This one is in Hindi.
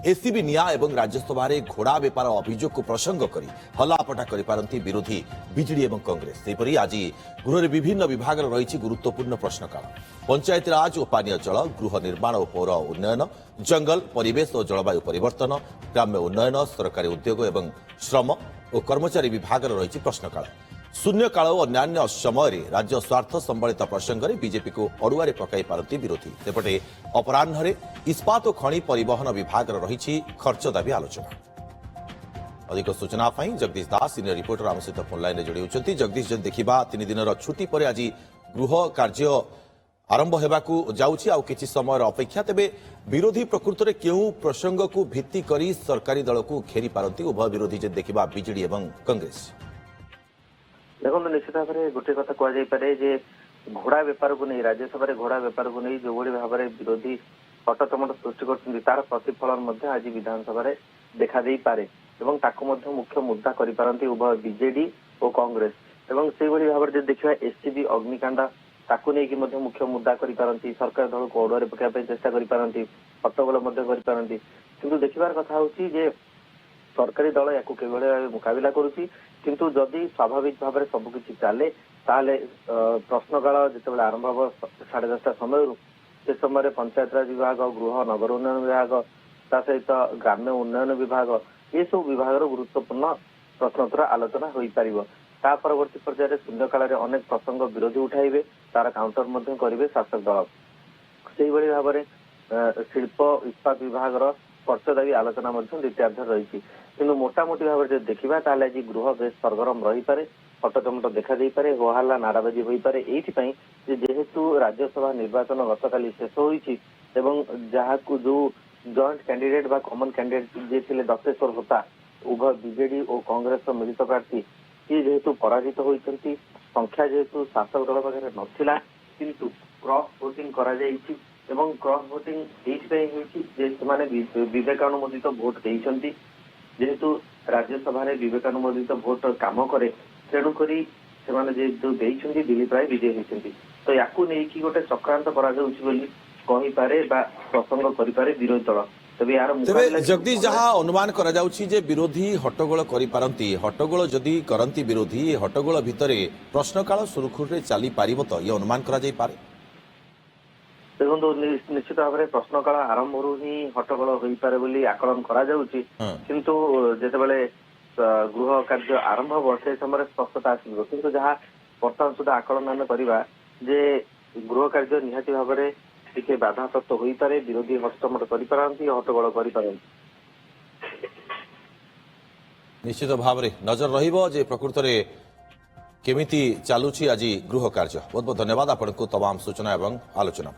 एसीबी निया एवं राज्यसभा घोड़ा बेपार अभियोग को प्रसंग कर हल्लापटा करपारती विरोधी बीजेडी और कांग्रेस सेपरी आज गृह विभिन्न विभाग रही गुरुत्वपूर्ण प्रश्नकाल पंचायतीराज और पानीय जल गृह निर्माण और पौर उन्नयन जंगल परिवेश और जलवायु परिवर्तन ग्राम्य उन्नयन सरकारी उद्योग और श्रम और कर्मचारी विभाग रही प्रश्नकाल शून्यकाल और अन्य समय राज्य स्वार्थ संबलित प्रसंग में बीजेपी को अड़ुआरे पकाई पारती विरोधी सेपटे अपराह्न इस्पात और खनि परिवहन विभाग रही खर्च दाबी आलोचना। अधिक सूचना जगदीश दास सीनियर रिपोर्टर आम सहित फोन लाइन जोड़ी होती। जगदीश जब देखा 3 दिन छुट्टी पर आज गृह कार्य आरंभ होगाकू जाउछि आउ किछि समय अपेक्षा तेबे विरोधी प्रकृत में क्यों प्रसंग को भित्ति करी सरकारी दल को घेरी पारती उभय विरोधी जब देखा बीजेडी और कांग्रेस देखो निश्चित भाव में गोटे कथा कहुए घोड़ा बेपार को नहीं राज्यसभा घोड़ा बेपार को नहीं जो भाव में विरोधी हटचमट सृष्टि कर तार प्रतिफलन आज विधानसभा देखा दे पारे एवं मुख्य मुद्दा करिपारंती उभय बीजेडी और कांग्रेस एवं से भाव में देखा एससीबी अग्निकांड ताकू नहीं मुख्य मुद्दा करिपारंती सरकार दल को अड़ुआरे पकाइबा चेष्टा करिपारंती हट्टगोल करिपारंती किंतु देखिबार कथा होची जे सरकारी दल या मुकाबिला करुच्ची किंतु जदि स्वाभाविक भाव में सबकि चले ताले प्रश्नकाल जिते आरंभ हम 10:30 समय से समय पंचायतराज विभाग गृह नगर उन्नयन विभाग ता सहित ग्राम्य उन्नयन विभाग ये सब विभाग गुरुत्वपूर्ण प्रश्नोत्तर आलोचना हो पार ता परवर्ती पर्यायर शून्यकाल अनेक प्रसंग विरोधी उठाइबे तार काउंटर करेंगे शासक दल से भाव में शिल्प इस्पात विभाग खर्च दाबी आलोचना द्वितीयार्ध रही किंतु मोटामोटी भाव में देखा आज गृह बेस सरगरम रही पारे हटचमट देखा दे पारे होहल्ला नाराबाजी हो पारे एइथिपाई जेहेतु राज्यसभा निर्वाचन गतकाली शेष होईछि एवं जहाकू जो जॉइंट कैंडिडेट बा कॉमन कैंडिडेट जे थिले दत्तेश्वर होता उभय बीजेडी और कांग्रेस मिलित प्रार्थी ये जेहेतु पराजित होइछंती संख्या जेहेतु शासक दल पाखे नथिला किंतु क्रॉस वोटिंग करा जाइछि एवं क्रॉस वोटिंग विवेकानुमोदित भोट देइछंती जेहेतु राज्यसभा विवेकानुमोदित भोट काम करे तेणुक दिल्ली प्राय विजय होती तो या गोटे चक्रांत करें प्रसंग करे विरोधी दल तेज यार जगदीश जहाँ अनुमान करा जाउछि जे विरोधी हट्टगोल करिपारंती हट्टगोल जदि करंती विरोधी हट्टगोल भितर प्रश्नकाल सुरुखुरे चली पारिबो तो ये अनुमान करा जाई पारे देखो निश्चित भाव में प्रश्नकाल आरंभ ही हट्टगोल हो पारे बोली आकलन करा जाउछि किंतु जेतेबेले गृह कार्य आरंभ हो से समय स्पष्टता आसिबो किंतु जहाँ वर्तमान सुधा आकलन आम करवा जे गृह कार्य निहाती भाव में टिके बाधाप्राप्त हो पारे विरोधी हस्तमट करिपारंती हट्टगोल करिपारंती निश्चित भाव में नजर रहिबो जे प्रकृत में केमिति चालुछि आज गृह कार्य बहुत बहुत धन्यवाद आपको तमाम सूचना एवं आलोचना।